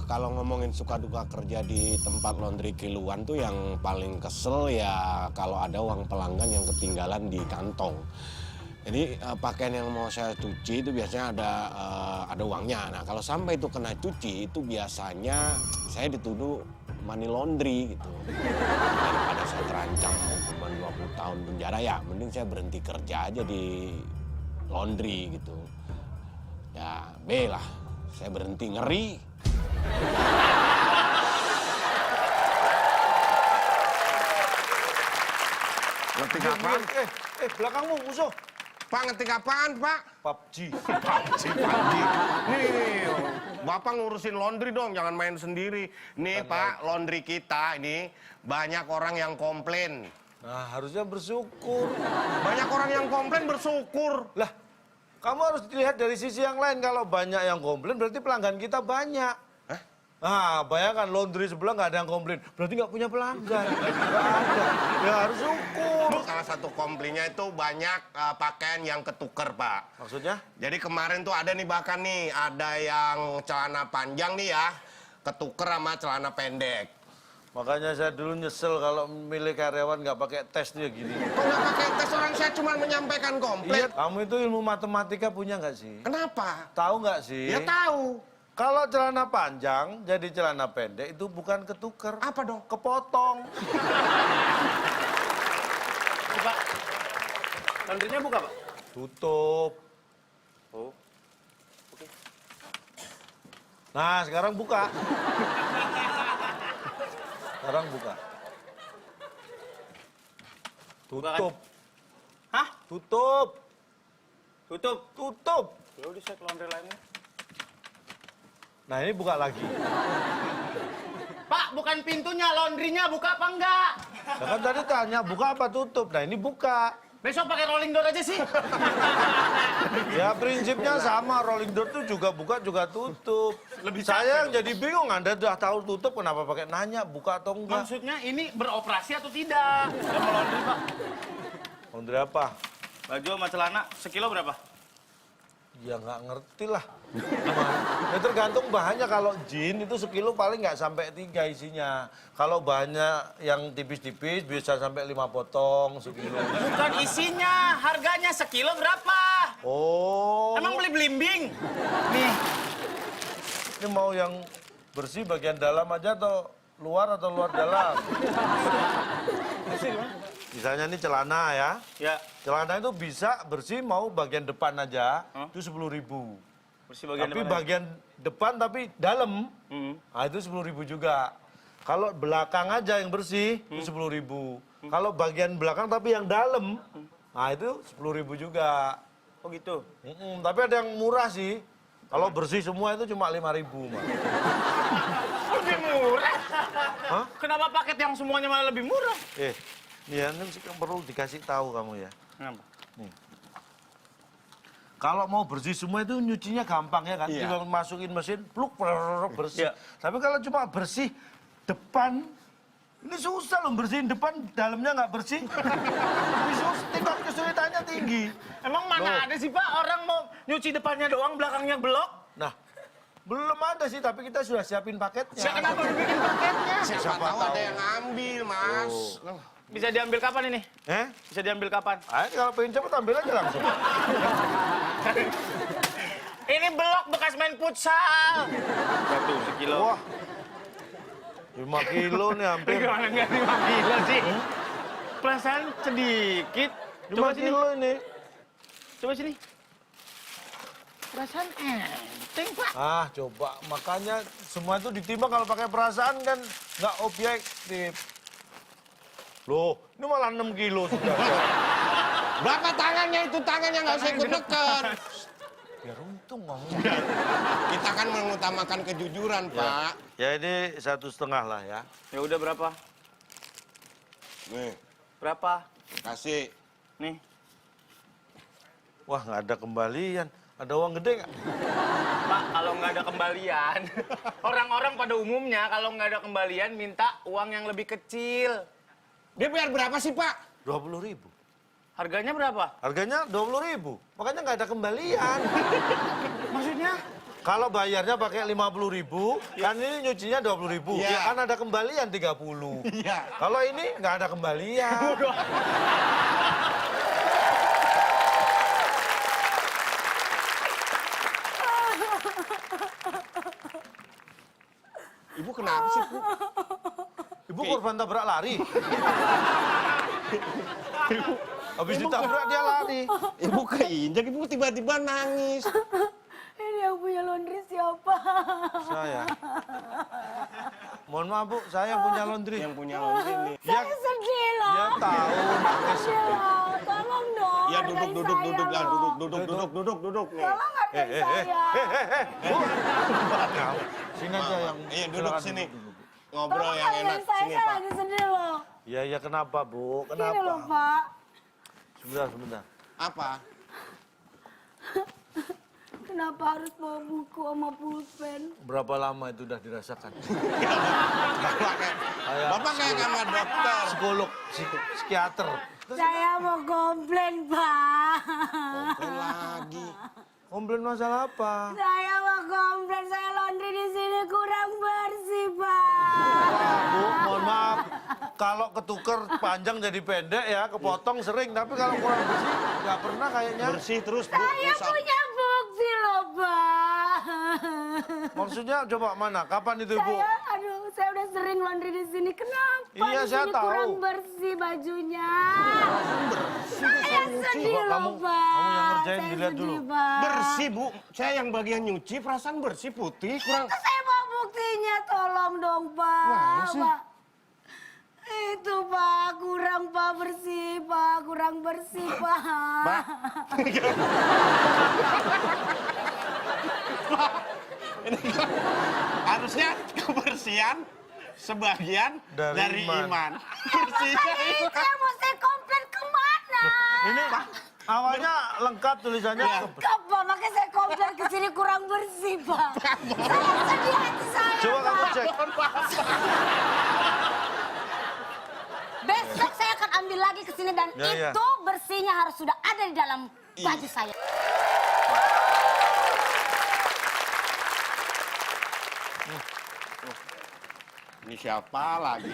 Kalau ngomongin suka duka kerja di tempat laundry kiluan tuh yang paling kesel ya kalau ada uang pelanggan yang ketinggalan di kantong. Jadi pakaian yang mau saya cuci itu biasanya ada uangnya. Nah kalau sampai itu kena cuci itu biasanya saya dituduh money laundry gitu. Daripada saya terancam hukuman 20 tahun penjara ya mending saya berhenti kerja aja di laundry gitu. Ya B lah, saya berhenti ngeri. Ngetik apaan? Belakangmu musuh. Pak, ngetik apaan, Pak? PUBG. PUBG. Nih, Bapak ngurusin laundry dong, jangan main sendiri. Nih, Pak, laundry kita ini banyak orang yang komplain. Nah, harusnya bersyukur. Banyak orang yang komplain bersyukur. Lah, kamu harus dilihat dari sisi yang lain. Kalau banyak yang komplain, berarti pelanggan kita banyak. Hah? Nah, bayangkan laundry sebelah nggak ada yang komplain. Berarti nggak punya pelanggan. Nggak ada. Ya harus syukur. Salah satu komplainnya itu banyak pakaian yang ketuker, Pak. Maksudnya? Jadi kemarin tuh ada nih bahkan nih, ada yang celana panjang nih ya, ketuker sama celana pendek. Makanya saya dulu nyesel kalau milih karyawan nggak pakai tes dia gini. Kok nggak pakai tes, orang saya cuma menyampaikan Iya, komplain. kamu itu ilmu matematika punya nggak sih? Kenapa? Tahu nggak sih? Ya tahu. Kalau celana panjang jadi celana pendek itu bukan ketuker. Apa dong? Kepotong. Pak, laundrynya buka, Pak? Tutup. Oh, oke. Nah, sekarang buka. Sekarang buka. Tutup. Hah? Tutup. Tutup? Tutup. Ya udah, saya ke laundry lainnya. Nah, ini buka lagi. Pak, bukan pintunya, laundrynya buka apa enggak? Nah, kan tadi tanya buka apa tutup. Nah, ini buka. Besok pakai rolling door aja sih. Ya prinsipnya sama, rolling door tuh juga buka juga tutup. Lebih Saya yang capek jadi bingung, Anda udah tahu tutup kenapa pakai nanya buka atau enggak? Maksudnya ini beroperasi atau tidak? Saya mau laundry, Pak. Laundry apa? Baju sama celana, sekilo berapa? Ya nggak ngerti lah. Ya tergantung bahannya, kalau jin itu sekilo paling nggak sampai 3 isinya. Kalau bahannya yang tipis-tipis bisa sampai 5 potong sekilo. Bukan isinya, harganya sekilo berapa? Oh, Emang beli belimbing? Nih, ini mau yang bersih bagian dalam aja atau luar dalam? bersih gimana? Misalnya ini celana ya. Ya, Celana itu bisa bersih mau bagian depan aja, itu 10.000. bersih bagian Tapi depan. bagian depan tapi dalam, nah itu 10.000 juga. Kalau belakang aja yang bersih, itu 10.000. Kalau bagian belakang tapi yang dalam, nah itu 10.000 juga. Oh gitu? Tapi ada yang murah sih. Kalau bersih semua itu cuma 5.000, Mas. Lebih murah? Hah? Kenapa paket yang semuanya malah lebih murah? Ini perlu dikasih tahu kamu ya. Kenapa? Kalau mau bersih semua itu nyucinya gampang ya kan, Iya. tinggal masukin mesin, pluk, bersih. Iya. Tapi kalau cuma bersih depan, ini susah loh bersihin depan, dalamnya nggak bersih. Tingkat kesulitannya tinggi. Emang mana ada sih, Pak, orang mau nyuci depannya doang, belakangnya belok? Nah, belum ada sih, tapi kita sudah siapin paketnya. Siapa kenapa bikin paketnya? Siapa tahu ada yang ngambil, Mas. Bisa diambil kapan ini? Bisa diambil kapan? Kalau pengen cepet ambil aja langsung. Ini blok bekas main futsal. Satu, sekilo. Wah, 5 kilo nih hampir. Gimana nggak 5 kilo sih? Perasaan sedikit. 5 kilo ini. Coba sini. Perasaan enteng, Pak. Coba. Makanya semua itu ditimbang kalau pakai perasaan kan nggak objektif. Loh, ini malah 6 kilo sudah. Berapa tangannya itu, tangannya nggak usah ikut neken. Biar untung ngomong. Kita kan mengutamakan kejujuran, Pak. Ya ini 1,5 lah ya. Ya udah berapa? Nih, Berapa? kasih. Nih. Wah, nggak ada kembalian. Ada uang gede nggak? Pak, kalau nggak ada kembalian, orang-orang pada umumnya kalau nggak ada kembalian minta uang yang lebih kecil. Dia bayar berapa sih, Pak? 20.000. Harganya berapa? Harganya 20.000. Makanya nggak ada kembalian. Maksudnya? Kalau bayarnya pakai 50.000, kan ini nyucinya 20.000. Iya. Ya kan ada kembalian 30. Iya. Kalau ini nggak ada kembalian. Ibu kenapa sih, Bu? Ibu korban tabrak lari. Habis ditabrak dia lari. Ibu keinjak, Ibu tiba-tiba nangis. Ini yang punya laundry siapa? Saya. Mohon maaf Bu, saya yang punya laundry. Yang punya laundry nih. Ya, Saya sedih loh. ya tahu nangis. Sedih loh. Tolong dong. Ya duduk, hargai duduk, saya duduk, lah, loh. duduk nih. Tolong hargai saya. Bu. Sini aja yang. Iya, duduk silakan sini. duduk, Bu. Ngobrol Tolong yang hargai enak. saya. Sini, Saya Pak. lagi sedih loh. Iya, iya kenapa Bu? Gini loh Kenapa? Pak. Sebentar. Apa? Kenapa harus bawa buku sama pulpen? Berapa lama itu udah dirasakan? Bapak kayak sama dokter. Psikolog, psikiater. Saya mau komplain Pak. Komplain lagi. Komplain masalah apa? Saya mau komplain. Saya laundry di sini kurang bersih Pak. Bu, mohon maaf. Kalau ketuker panjang jadi pendek ya, kepotong sering. Tapi kalau kurang bersih, nggak pernah kayaknya. Bersih terus, Bu. Saya Usap. punya bukti loh Pak. Maksudnya coba mana? Kapan itu Ibu? Saya udah sering laundry di sini. Kenapa Iya, di saya sini tahu. kurang bersih bajunya? Saya sedih Coba loh kamu Pak. yang ngerjain, Saya dilihat sedih, dulu. Pak. Bersih, Bu. Saya yang bagian nyuci, perasaan bersih, putih. Kurang... Itu saya mau buktinya, tolong dong Pak. Mana sih? Pak. Itu Pak, kurang Pak bersih Pak, kurang bersih Pak. Pak. Ini kan harusnya kebersihan sebagian Dari dari iman. iman. Makanya itu yang mau saya komplain kemana? Ini awalnya lengkap tulisannya. Lengkap Pak, makanya saya komplain ke sini kurang bersih Pak. Saya sedih hati saya Coba Pak. kamu cek. Besok saya akan ambil lagi ke sini dan Ya, ya. itu bersihnya harus sudah ada di dalam baju saya. Ini siapa lagi?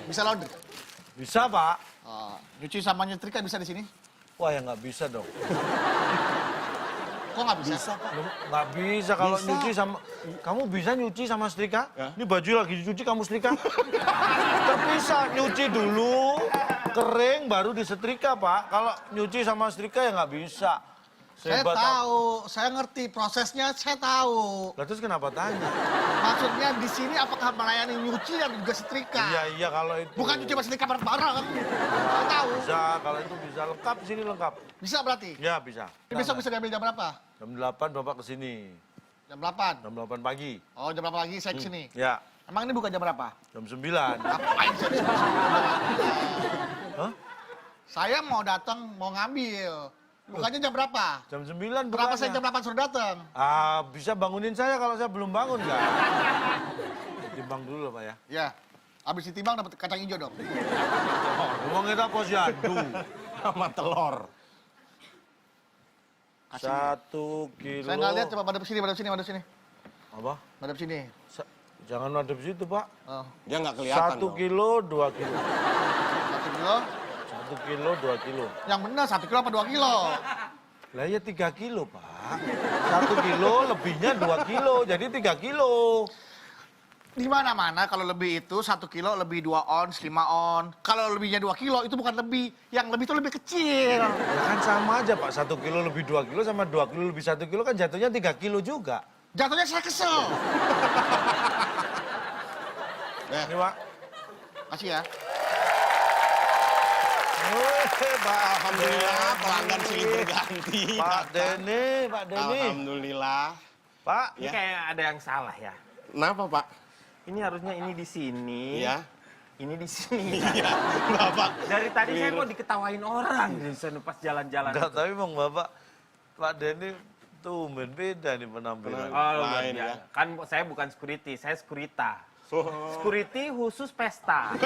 Bisa laundry? Bisa Pak. Nyuci sama nyetrika bisa di sini? Wah ya nggak bisa dong. Kok nggak bisa? Nggak bisa kalau nyuci sama... Kamu bisa nyuci sama setrika? Ini baju lagi dicuci kamu setrika? Terpisah, nyuci dulu, kering baru disetrika Pak. Kalau nyuci sama setrika ya nggak bisa. Saya Sehebat tahu, saya ngerti prosesnya, saya tahu. Lah terus kenapa tanya? Maksudnya di sini apakah melayani nyuci dan juga setrika? Iya kalau itu. Bukan nyuci sama setrika bareng-bareng. Saya tahu. Bisa, kalau itu bisa lengkap di sini lengkap. Bisa berarti? Ya bisa. Ini besok bisa diambil jam berapa? Jam 8 Bapak ke sini. Jam 8? Jam 8 pagi. Oh, jam berapa lagi saya ke sini? Ya, Emang ini bukan jam berapa? jam 9. Ngapain saya di sini? Hah? Saya mau datang, mau ngambil. Bukannya jam berapa? Jam 9 Kenapa saya bukannya. jam 8 suruh datang? Ah, bisa bangunin saya kalau saya belum bangun nggak? Timbang dulu Pak ya. Ya, habis ditimbang dapat kacang hijau dong. Ngomong kita posyandu. Sama telur. 1 kilo. Saya nggak lihat, coba madep sini, madep sini, madep sini. Apa? Madep sini. Jangan madep situ Pak. Oh, Dia nggak kelihatan 1 dong. kilo, 2 kilo. 1 kilo. 1 kilo, 2 kilo. Yang benar 1 kilo apa 2 kilo? Lah ya 3 kilo Pak. 1 kilo lebihnya 2 kilo, jadi 3 kilo. Di mana-mana kalau lebih itu 1 kilo lebih 2 ons, 5 on. Kalau lebihnya 2 kilo itu bukan lebih. Yang lebih itu lebih kecil. Ya kan sama aja Pak, 1 kilo lebih 2 kilo sama 2 kilo lebih 1 kilo kan jatuhnya 3 kilo juga. Jatuhnya saya kesel. Ini Pak. Kasih ya. Pak, alhamdulillah pelanggan silih berganti. Pak Denny, Pak Denny. Alhamdulillah. Pak, Ini kayak ada yang salah ya. Kenapa, Pak? Ini harusnya ini di sini. Iya. Ini di sini. Iya, Bapak. Dari tadi saya mau diketawain orang di sana pas jalan-jalan. enggak, tapi emang Bapak, Pak Denny tumben beda nih penampilan. Oh, Lain iya. ya. Kan saya bukan security, saya sekurita. Security khusus pesta.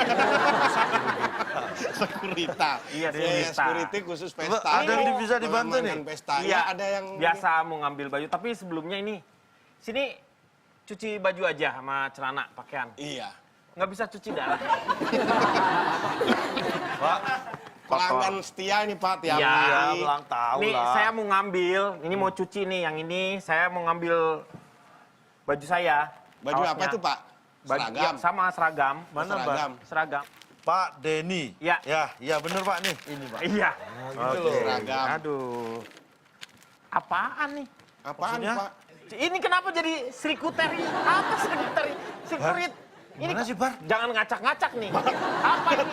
Sekurita. Iya, Ya, sekurita. security khusus pesta. Ada yang bisa dibantu nih? Mengamankan pesta. Iya, Ya, ada yang biasa mau ngambil baju. Tapi sebelumnya ini, sini cuci baju aja sama celana, pakaian. Iya. Nggak bisa cuci darah. Pak, Pelanggan setia ini Pak tiap Iya, hari. ulang tahu Nih, lah. saya mau ngambil, ini mau cuci nih, yang ini saya mau ngambil baju saya. Baju apa kaosnya. itu Pak? Baju, Seragam. ya, sama seragam. Mana, Pak? Seragam. Seragam. Pak Denny. Ya. Ya bener Pak nih. Ini Pak. Iya. Gitu loh. Seragam. Aduh. Apaan nih? Apaan Maksudnya? Pak? Ini kenapa jadi sekretari? Apa sekretari? Sekurit. Ini Gimana sih, Bar? Jangan ngacak-ngacak nih. Apa ini?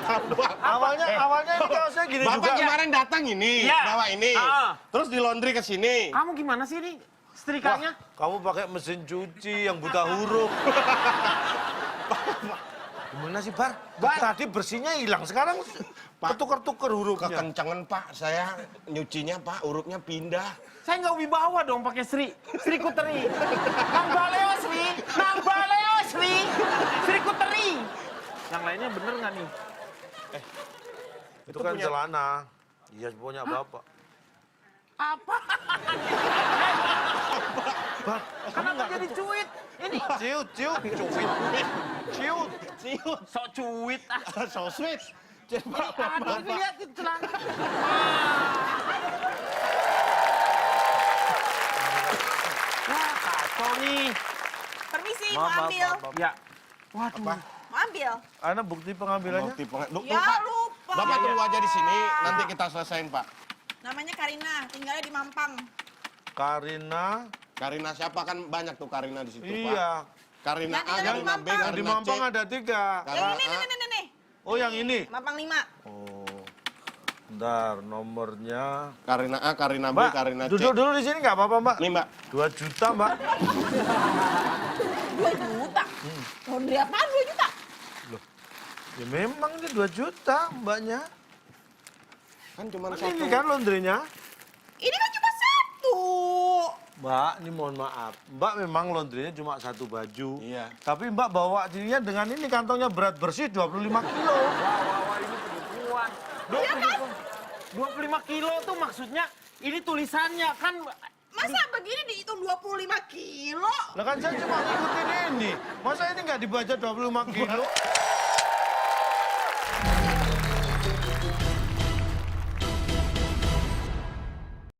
Awalnya ini kaosnya gini Bapak juga. kemarin datang ini, Iya. bawa ini. Ah. Terus di laundry ke sini. Kamu gimana sih ini? Setrikanya? Kamu pakai mesin cuci yang buta huruf. Gimana sih, Bar? Tadi bersihnya hilang, sekarang ketuker-tuker hurufnya. Kekencengan Pak, saya nyucinya Pak, hurufnya pindah. Saya nggak wibawa dong pakai Sri Kuteri. Nang baleo Sri, Sri Kuteri. Yang lainnya bener nggak nih? Itu kan celana. Iya, punya Bapak. Apa? Kenapa jadi cuit? Ini Ciut, cuit. Ciut. sok cuit ah. So sweet. Aduh, ini lihat itu celana. Wah, kacau nih. Permisi, mau ambil. Ya. Waduh. Mau ambil. Ana bukti pengambilannya? Ya, lupa. Bapak tunggu aja di sini, nanti kita selesaiin Pak. Namanya Karina, tinggalnya di Mampang. Karina. Karina siapa kan banyak tuh Karina di situ Pak. Iya. Karina Yang A, tinggal di Karina B, Mampang. Yang di Karina C. Mampang ada 3. Karina Ini, A. nih. Oh, yang ini. Mampang 5. Oh. Bentar, nomornya. Karina A, Karina B, Mbak, Karina C. duduk dulu di sini nggak apa-apa, Mbak? Nih Mbak, 2 juta, Mbak. 2 juta. Laundry apaan 2 juta? Ya memang ini 2 juta, Mbaknya. kan cuma Kan satu. ini kan laundrynya. Ini kan cuma 1. Mbak, ini mohon maaf. Mbak memang laundrynya cuma 1 baju. Iya. Tapi Mbak bawa dirinya dengan ini kantongnya berat bersih 25 kilo. Wah, ini penipuan. 25 kilo tuh maksudnya ini tulisannya kan. Masa begini dihitung 25 kilo? Lah kan saya cuma ngikutin ini. Masa ini nggak dibaca 25 kilo?